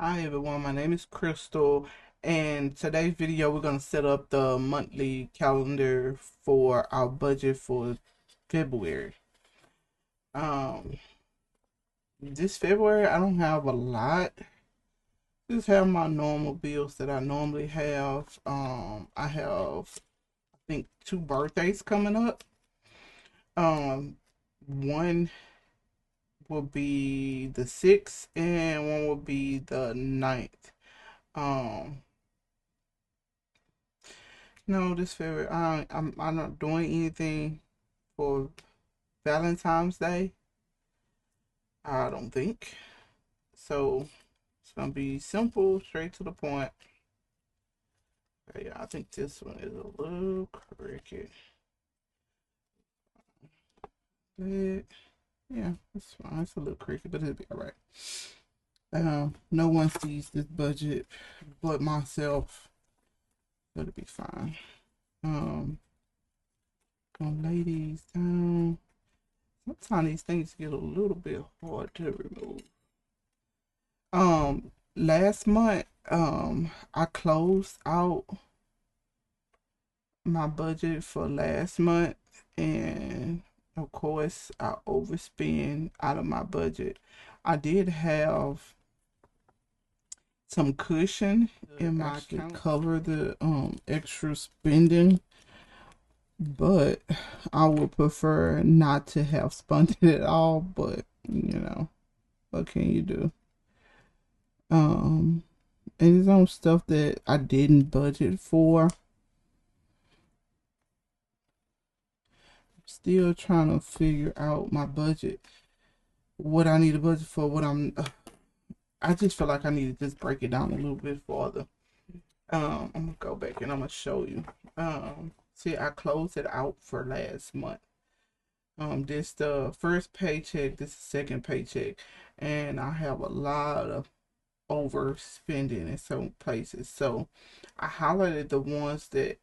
Hi everyone, my name is Crystal, and today's video we're going to set up the monthly calendar for our budget for February. Um, this February I don't have a lot. Just have my normal bills that I normally have. I have I think two birthdays coming up. Um, one will be the 6th and one will be the 9th. Um, No, this February, I'm not doing anything for Valentine's Day. I don't think. So it's gonna be simple, straight to the point. Okay, I think this one is a little crooked. But yeah, it's fine. It's a little crooked, but it'll be alright. No one sees this budget but myself. It'll be fine. Um, gonna lay these down. Sometimes these things get a little bit hard to remove. Last month, I closed out my budget for last month, and of course, I overspent out of my budget. I did have some cushion in my account to cover the extra spending, but I would prefer not to have spent it at all. But what can you do? Um, and it's on stuff that I didn't budget for. Still trying to figure out my budget, what I need a budget for, I just feel like I need to just break it down a little bit further. I'm gonna go back and I'm gonna show you. See, I closed it out for last month. This the first paycheck, this is the second paycheck, and I have a lot of overspending in some places. So I highlighted the ones that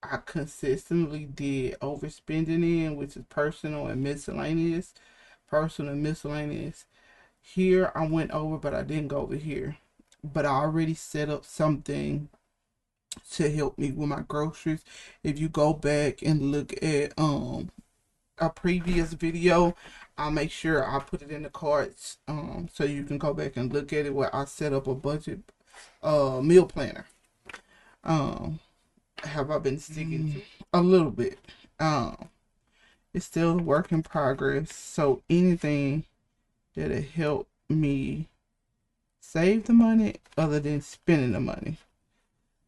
I consistently did overspending in, which is personal and miscellaneous. Personal and miscellaneous. Here I went over, but I didn't go over here. But I already set up something to help me with my groceries. If you go back and look at a previous video, I'll make sure I put it in the cards so you can go back and look at it where I set up a budget meal planner. Um have I been sticking to a little bit. It's still a work in progress. So anything that'll help me save the money other than spending the money.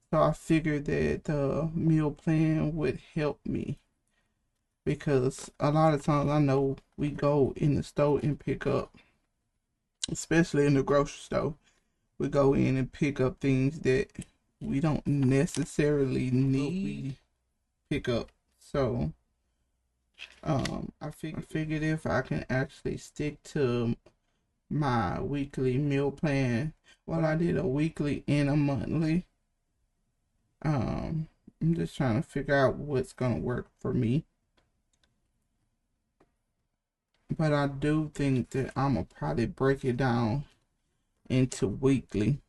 So I figured that the meal plan would help me because a lot of times I know we go in the store and pick up, especially in the grocery store, we go in and pick up things that we don't necessarily need pick up. So I figured if I can actually stick to my weekly meal plan, well, I did a weekly and a monthly. I'm just trying to figure out what's gonna work for me. But I do think that I'm gonna probably break it down into weekly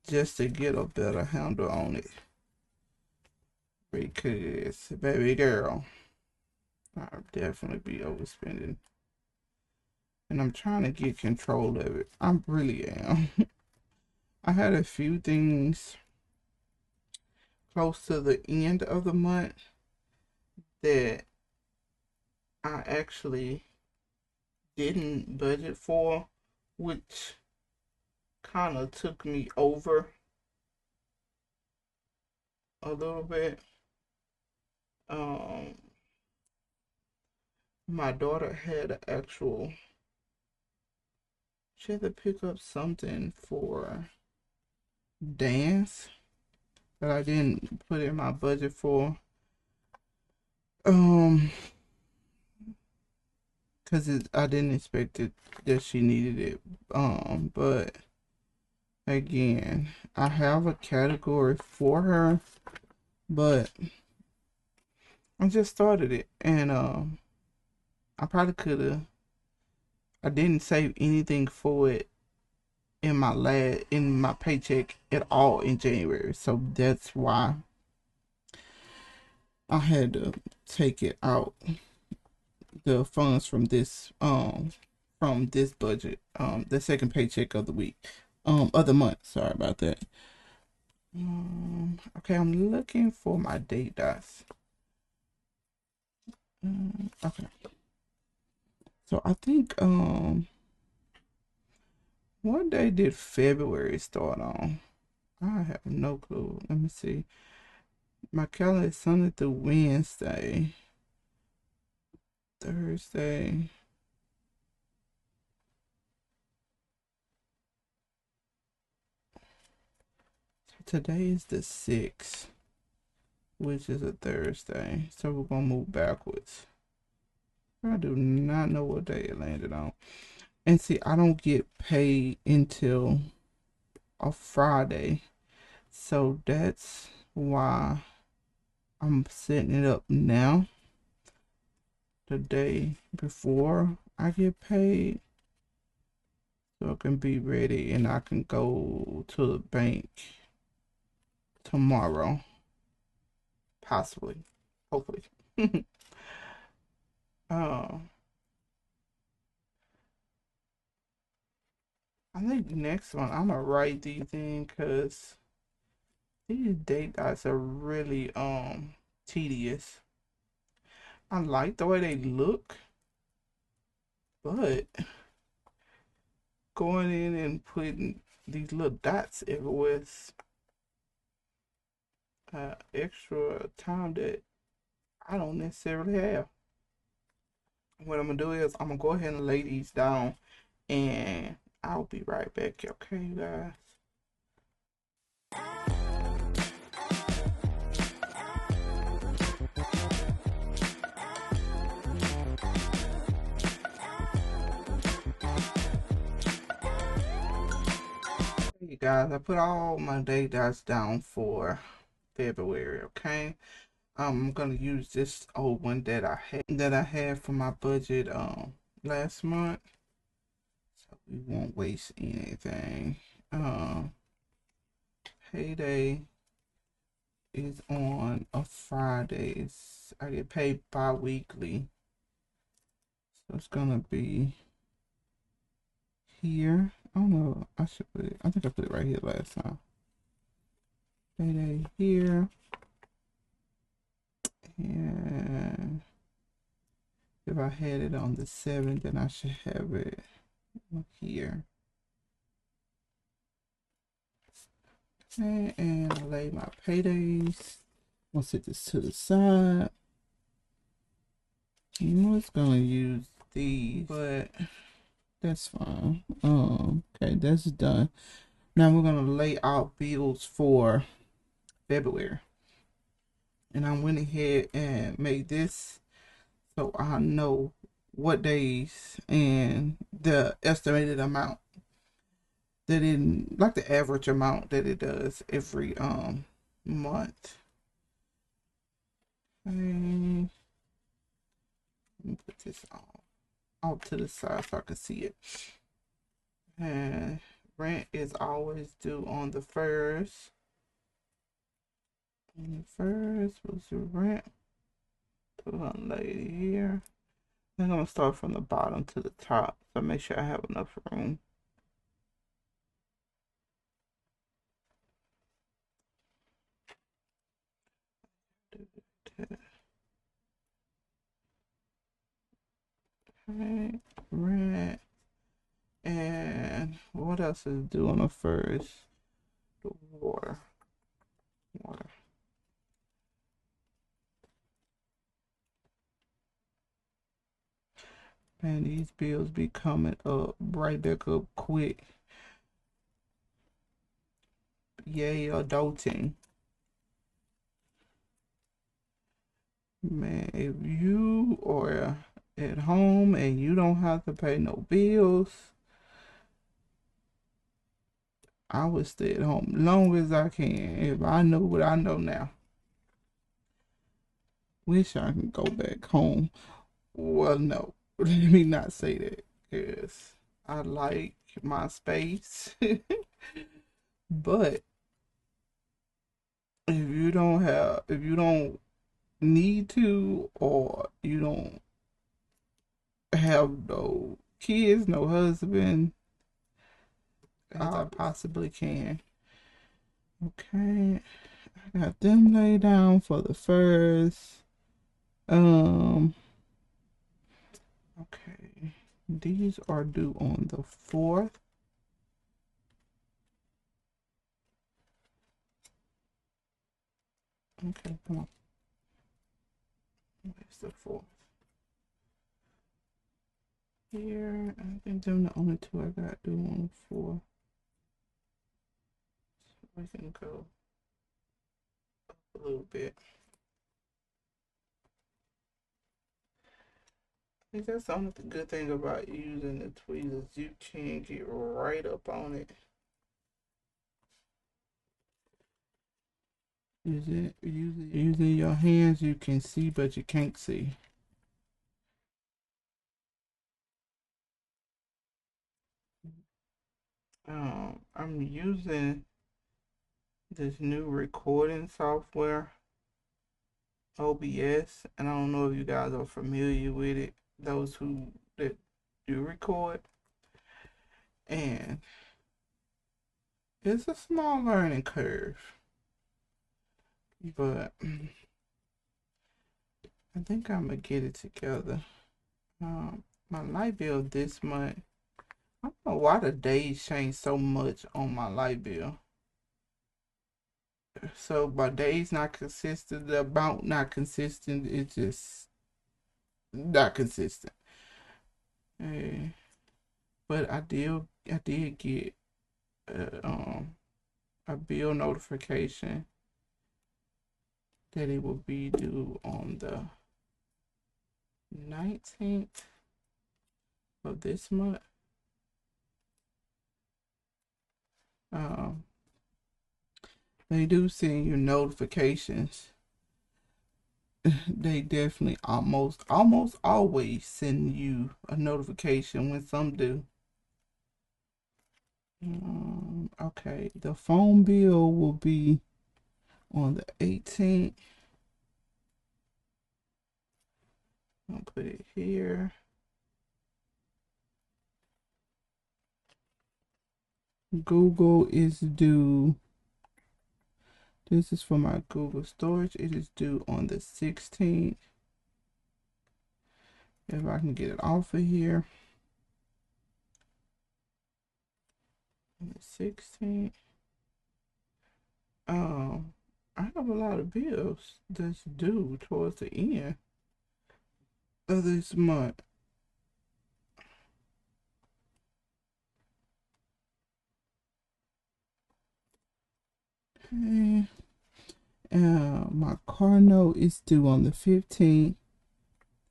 just to get a better handle on it. Because, baby girl, I'll definitely be overspending. And I'm trying to get control of it. I really am. I had a few things close to the end of the month that I actually didn't budget for, which kind of took me over a little bit. Um, my daughter had an actual, she had to pick up something for dance that I didn't put in my budget for. Um, cause I didn't expect it that she needed it. But again, I have a category for her, but I just started it, and I probably could have. I didn't save anything for it in my paycheck at all in January. So that's why I had to take it out, the funds from this budget, the second paycheck of the week, of the month. Sorry about that. Okay, I'm looking for my date dots. Okay, so I think what day did February start on? I have no clue. Let me see. My calendar is Sunday through Wednesday, Thursday. Today is the 6th, which is a Thursday. So we're gonna move backwards. I do not know what day it landed on. And see, I don't get paid until a Friday. So that's why I'm setting it up now, the day before I get paid, so I can be ready and I can go to the bank tomorrow, possibly, hopefully. uh, I think next one I'm gonna write these in because these date dots are really tedious. I like the way they look, but going in and putting these little dots everywhere is extra time that I don't necessarily have. What I'm gonna do is I'm gonna go ahead and lay these down, and I'll be right back. Okay, you guys. You guys, I put all my day dots down for February. Okay, I'm gonna use this old one that I had for my budget last month, so we won't waste anything. Um, Payday is on a Friday. I get paid bi-weekly, so it's gonna be here. I don't know. I should put it. I think I put it right here last time. Payday here, and if I had it on the 7th, then I should have it here. Okay, and I lay my paydays. I'll set this to the side. I was gonna use these, but that's fine. Okay, that's done. Now we're gonna lay out bills for February. And I went ahead and made this so I know what days and the estimated amount that it, like the average amount that it does every month. Okay. Let me put this out to the side so I can see it. And rent is always due on the 1st. And the 1st was the rent. Put on lady here. I'm gonna start from the bottom to the top, so make sure I have enough room. Okay, rent. And what else is due on the 1st? The water. Water. Man, these bills be coming up right back up quick. Yay, adulting. Man, if you are at home and you don't have to pay no bills, I would stay at home long as I can if I know what I know now. Wish I could go back home. Well, no, let me not say that, because I like my space. But if you don't need to, or you don't have no kids, no husband, as I possibly can. Okay, I got them laid down for the first. Um, okay, these are due on the 4th. Okay, come on. Where's the 4th? Here, I think them the only two I got due on the 4th. So we can go up a little bit. I think that's the only good thing about using the tweezers. You can get right up on it. Using your hands, you can see, but you can't see. I'm using this new recording software, OBS, and I don't know if you guys are familiar with it. Those who that do record, and it's a small learning curve, but I think I'm gonna get it together. My light bill this month. I don't know why the days change so much on my light bill. So my days not consistent, the amount not consistent. It's just not consistent. Hey, but I did get uh, um a bill notification that it will be due on the 19th of this month. Um, they do send you notifications. They definitely almost always send you a notification when some do. Okay, the phone bill will be on the 18th. I'll put it here. Google is due. This is for my Google storage. It is due on the 16th. If I can get it off of here. On the 16th. I have a lot of bills that's due towards the end of this month. Okay. My car note is due on the 15th.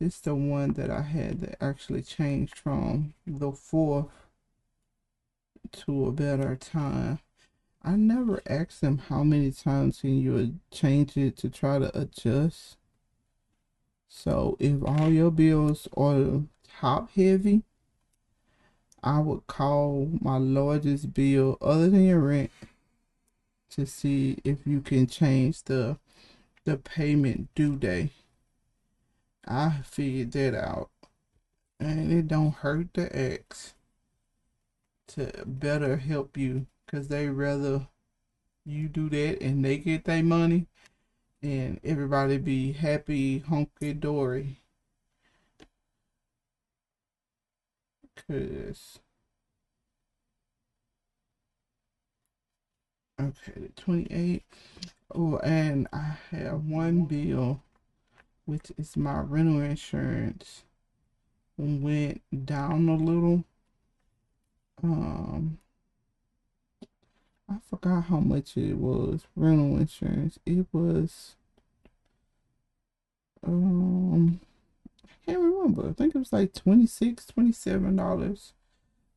It's the one that I had that actually changed from the 4th to a better time. I never asked them how many times can you change it to try to adjust. So if all your bills are top heavy, I would call my largest bill other than your rent to see if you can change the payment due day. I figured that out, and it don't hurt to ask to better help you, because they rather you do that and they get their money and everybody be happy hunky dory. Cause okay, the 28th. Oh, and I have one bill, which is my rental insurance, went down a little. I forgot how much it was. Rental insurance. It was I can't remember. I think it was like $27.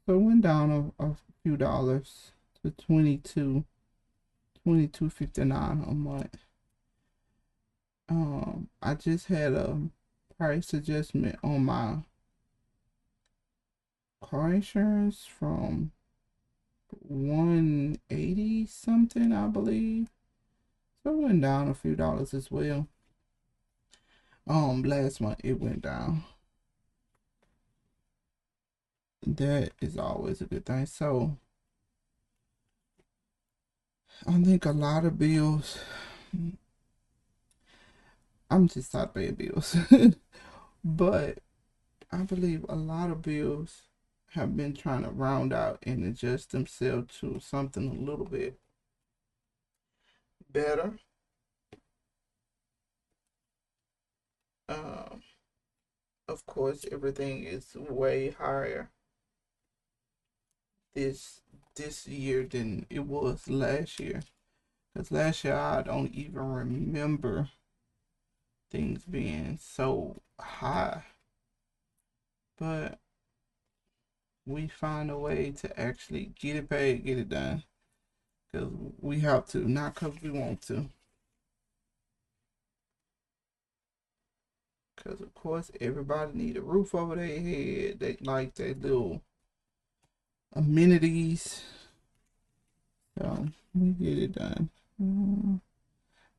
So it went down a few dollars to 22.59 a month. I just had a price adjustment on my car insurance from 180 something, I believe. So it went down a few dollars as well. Last month it went down. That is always a good thing. So I think a lot of bills, I'm just not paying bills, but I believe a lot of bills have been trying to round out and adjust themselves to something a little bit better. Um, of course, everything is way higher this this year than it was last year. Because last year I don't even remember things being so high. But we find a way to actually get it paid, get it done. Because we have to, not because we want to. Because, of course, everybody need a roof over their head. They like their little amenities. So, we get it done.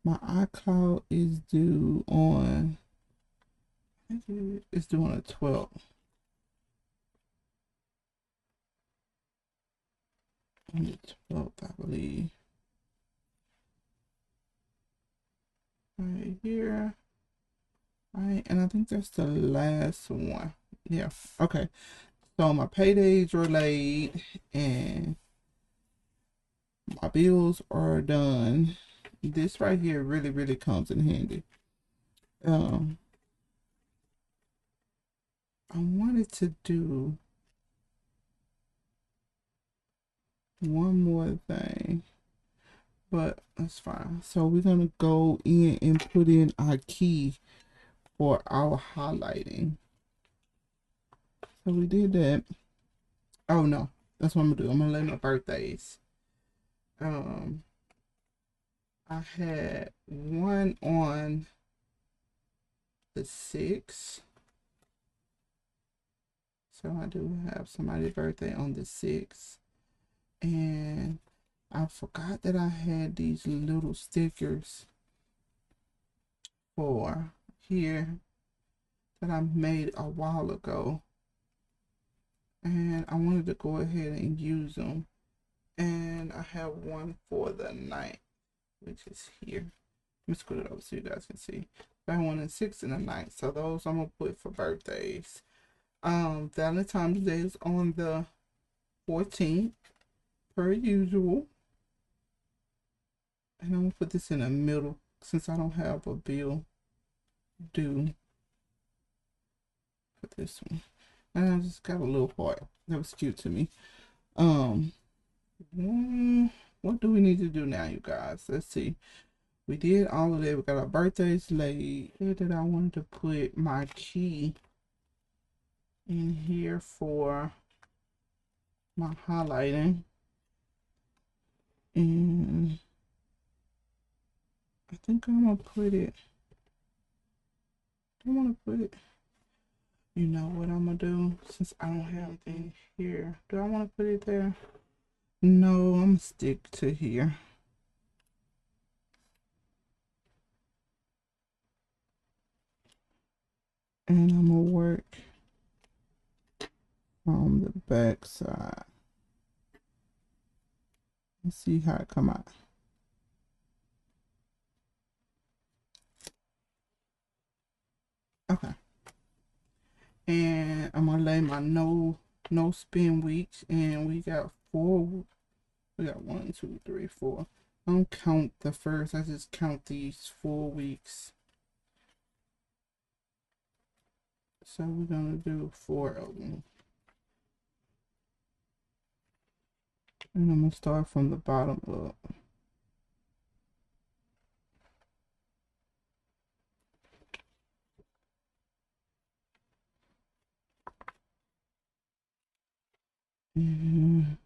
My iCloud is due on, I think it's due on the 12th. On the 12th, I believe. Right here. Right, and I think that's the last one. Yeah, okay. So my paydays are late and my bills are done. This right here really, really comes in handy. Um, I wanted to do one more thing, but that's fine. So we're gonna go in and put in our key for our highlighting. So we did that. Oh no, that's what I'm gonna do. I'm gonna lay my birthdays. Um, I had one on the 6th. So I do have somebody's birthday on the 6th. And I forgot that I had these little stickers for here that I made a while ago. And I wanted to go ahead and use them. And I have one for the 9th, which is here. Let me scoot it over so you guys can see. I have one in 6th and the 9th. So those I'm gonna put for birthdays. Valentine's Day is on the 14th, per usual. And I'm gonna put this in the middle since I don't have a bill due for this one. And I just got a little heart. That was cute to me. Um, what do we need to do now, you guys? Let's see. We did all of that. We got our birthdays late. Here that I wanted to put my key in here for my highlighting. And I think I'm gonna put it. I want to put it. You know what I'm gonna do since I don't have anything here. Do I want to put it there? No, I'm gonna stick to here. And I'm gonna work on the back side. Let's see how it come out. Okay. And I'm gonna lay my no spin weeks, and we got 4. We got 1, 2, 3, 4. I don't count the first. I just count these 4 weeks. So we're gonna do 4 of them. And I'm gonna start from the bottom up. And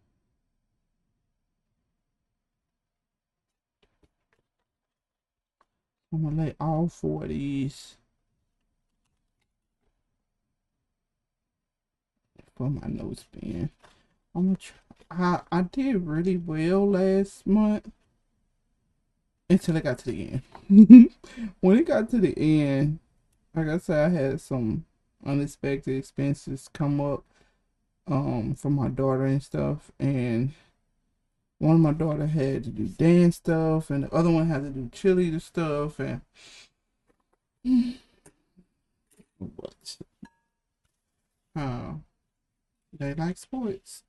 I'm gonna lay all 4 of these put my notes in. I'm gonna try. I did really well last month until it got to the end. When it got to the end, like I said, I had some unexpected expenses come up for my daughter and stuff, and one of my daughter had to do dance stuff, and the other one had to do cheerleader stuff, and what? Uh, they like sports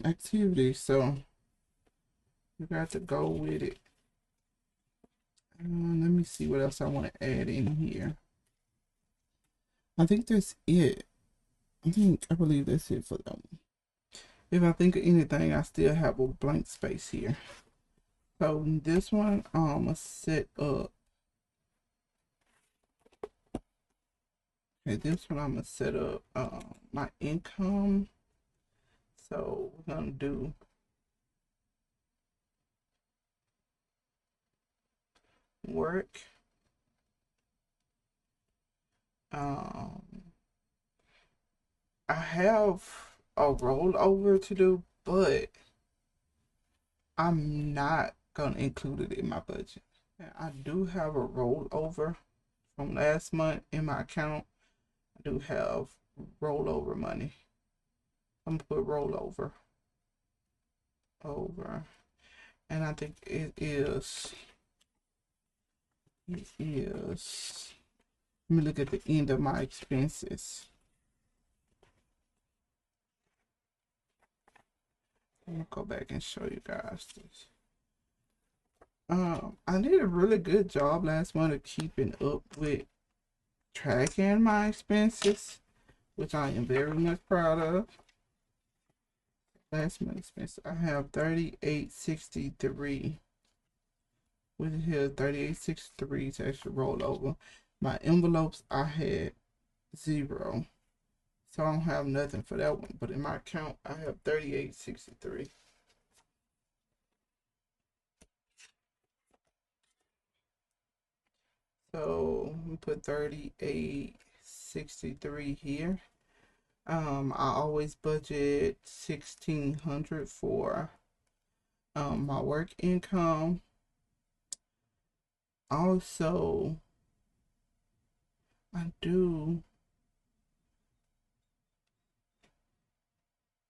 activities, so you got to go with it. Let me see what else I want to add in here. I think that's it. I believe that's it for that one. If I think of anything, I still have a blank space here. So this one, I'm gonna set up. Okay, this one I'm gonna set up my income. So we're gonna do work. Um, I have a rollover to do, but I'm not gonna include it in my budget. I do have a rollover from last month in my account. I do have rollover money. I'm gonna put rollover over, and I think it is. It is. Let me look at the end of my expenses. I'm gonna go back and show you guys this. I did a really good job last month of keeping up with tracking my expenses, which I am very much proud of. Last month expense, I have 3863. With here 3863 to actually roll over. My envelopes, I had 0. So I don't have nothing for that one. But in my account, I have 3863. So we put 3863 here. I always budget 1600 for my work income. Also, I'm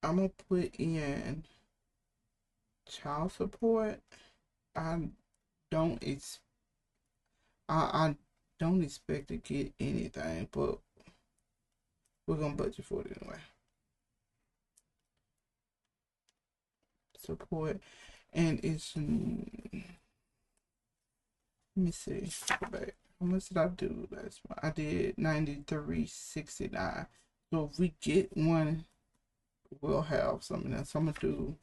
gonna put in child support. I don't ex I don't expect to get anything, but we're gonna budget for it anyway. Support, and it's let me see. Go back. How much did I do last month? I did 93.69. So if we get one, we'll have something else. So I'm gonna do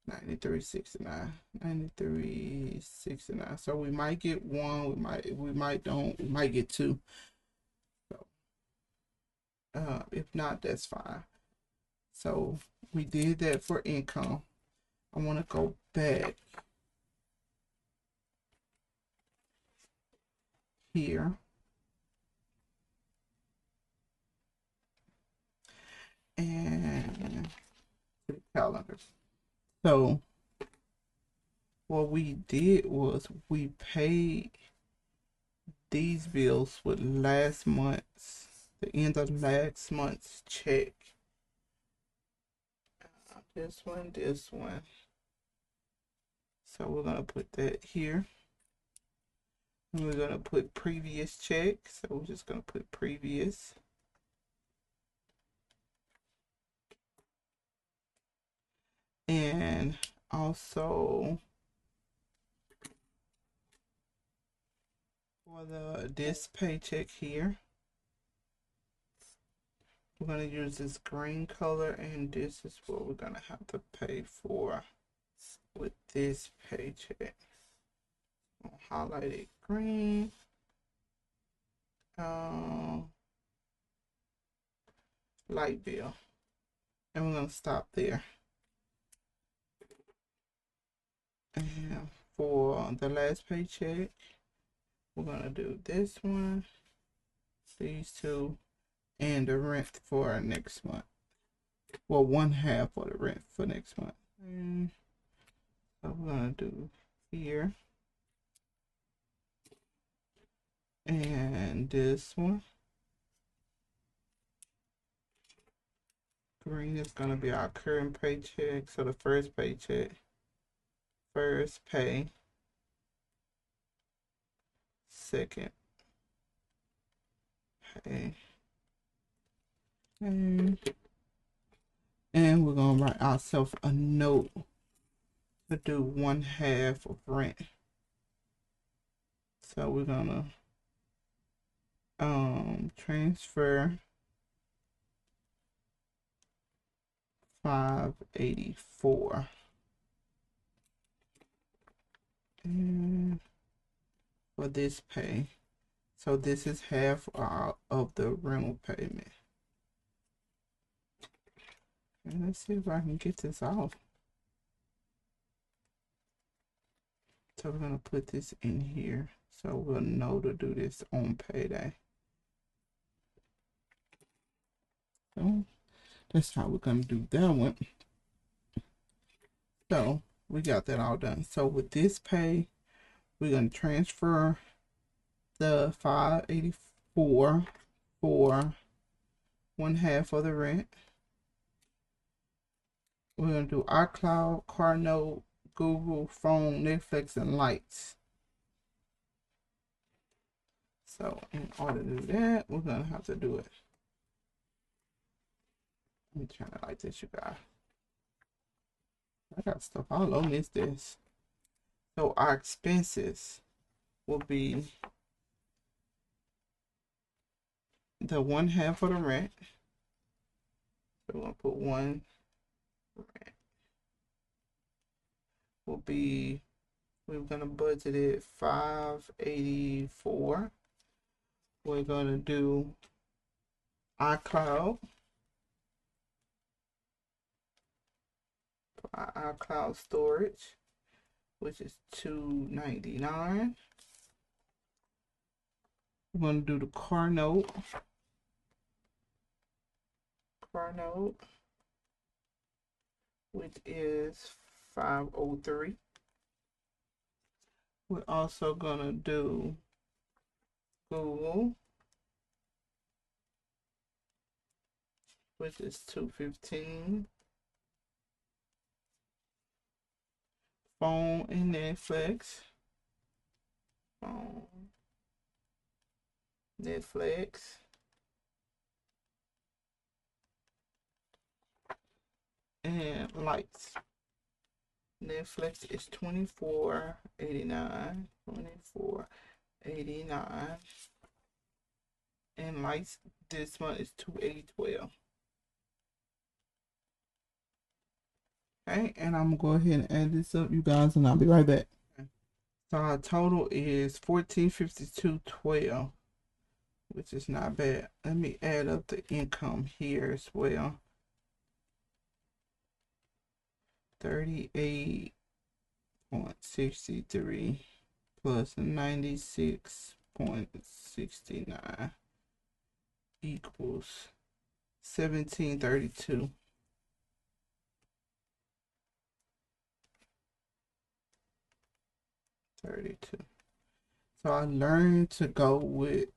93.69. 93.69. So we might get one. We might don't. We might get two. So if not, that's fine. So we did that for income. I want to go back here. And to the calendar. So what we did was we paid these bills with the end of last month's check. This one. So we're gonna put that here. And we're gonna put previous check. So we're just gonna put previous. And also for this paycheck here, we're gonna use this green color, and this is what we're gonna have to pay for with this paycheck. I'll highlight it green. Light bill, and we're gonna stop there. And for the last paycheck, we're gonna do this one, these two, and the rent for next month. well, one half for the rent for next month. And so we're gonna do here and this one. Green is gonna be our current paycheck. So the first paycheck, first pay, second pay. And we're gonna write ourselves a note to do one half of rent. So we're gonna transfer 584 and for this pay. So this is half of the rental payment. And let's see if I can get this off. So we're gonna put this in here so we'll know to do this on payday. So that's how we're gonna do that one. So we got that all done. So with this pay, we're gonna transfer the 584 for one half of the rent. We're gonna do iCloud, car note, Google, phone, Netflix, and lights. So in order to do that, we're gonna have to do it. Let me turn it like this, you guys. I got stuff all on this. So our expenses will be the one half of the rent. So we're gonna put one rent. Will be, we're gonna budget it 584. We're gonna do iCloud. iCloud storage, which is $299. We're gonna do the car note. Which is 503. We're also gonna do Google, which is 215. Phone and Netflix. Phone, Netflix. And lights. Netflix is $24.89. $24.89. And lights this month is $280.12. Okay, and I'm gonna go ahead and add this up, you guys, and I'll be right back. So our total is $1452.12, which is not bad. Let me add up the income here as well. 38.63 plus 96.69 equals 1732. So I learned to go with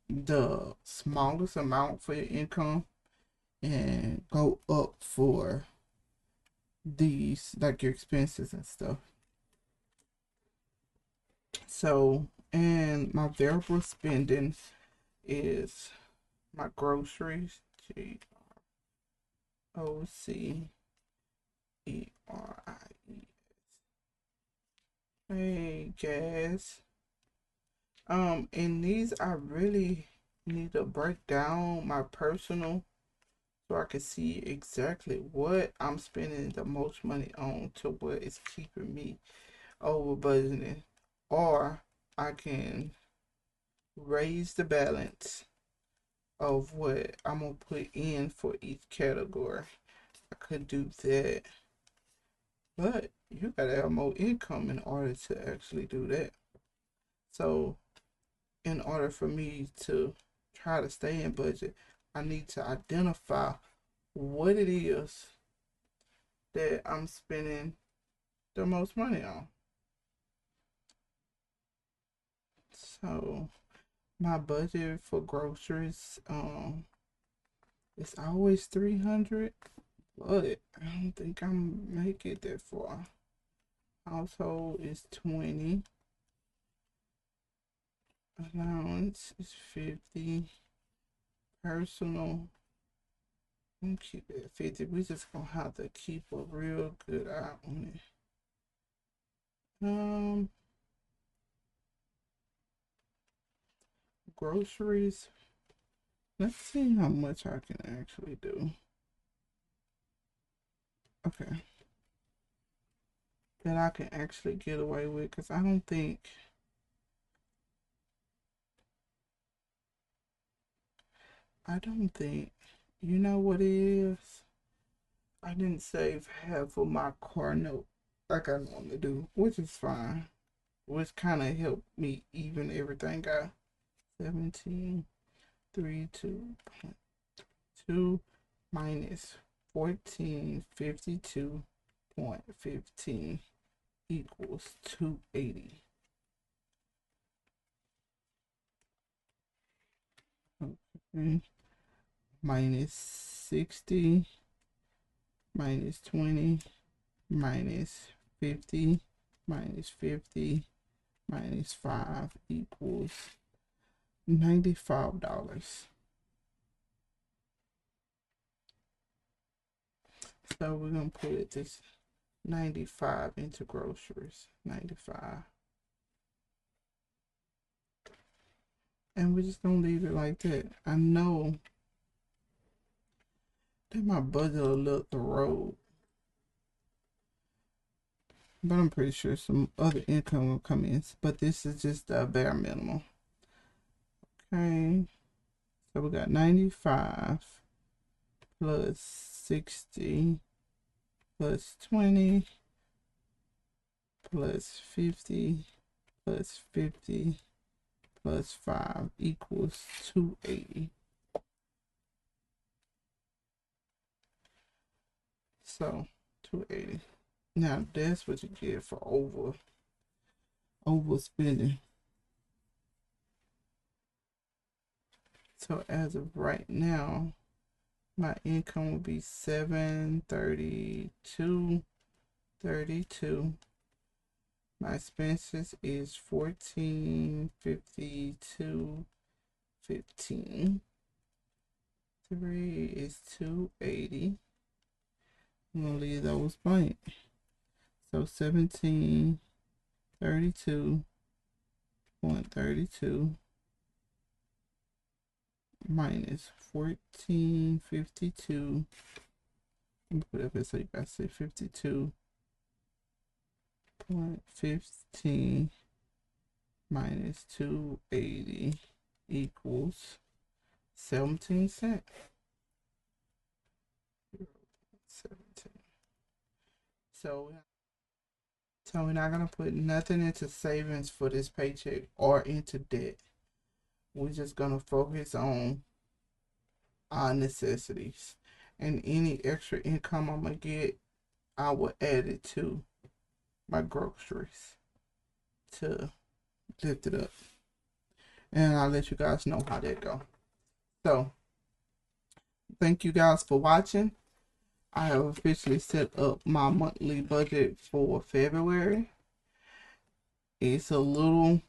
the smallest amount for your income and go up for these, like your expenses and stuff. So, and my variable spending is my groceries, GROCERIES. Hey, gas. And these I really need to break down my personal so I can see exactly what I'm spending the most money on to what is keeping me over budgeting. Or I can raise the balance of what I'm gonna put in for each category. I could do that. But you gotta have more income in order to actually do that. So in order for me to try to stay in budget, I need to identify what it is that I'm spending the most money on. So my budget for groceries, it's always 300, but I don't think I'm make it that far. Household is 20. Allowance is 50. Personal, I'm keep it at 50. We just gonna have to keep a real good eye on it. Groceries. Let's see how much I can actually do. Okay. That I can actually get away with, because I don't think you know what it is. I didn't save half of my car note like I normally do, which is fine. Which kind of helped me even everything out. 1732.2 minus 1452.15 equals 280. Okay. Minus 60 minus 20 minus 50 minus 50 minus 5 equals $95. So we're gonna put this 95 into groceries. 95. And we're just gonna leave it like that. I know that my budget will look the road, but I'm pretty sure some other income will come in. But this is just the bare minimum. Okay. So we got 95 plus 60 plus 20 plus 50 plus 50 plus 5 equals 280. So 280. Now that's what you get for overspending. So as of right now, my income will be 732.32. My expenses is 1452.15. 3 is 280. I'm gonna leave those blank. So 1732.32 minus 1452. Let me put it up here so you guys say 52.15 minus 280 equals 17 cents. 17. So we're not gonna put nothing into savings for this paycheck or into debt. We're just gonna focus on our necessities, and any extra income I'm gonna get, I will add it to my groceries to lift it up, and I'll let you guys know how that go. So thank you guys for watching. I have officially set up my monthly budget for February. It's a little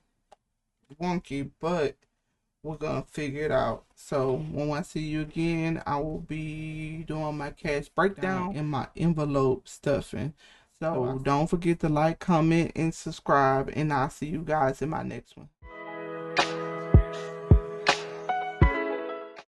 wonky, but we're gonna figure it out. So when I see you again, I will be doing my cash breakdown and my envelope stuffing. So don't forget to like, comment, and subscribe, and I'll see you guys in my next one.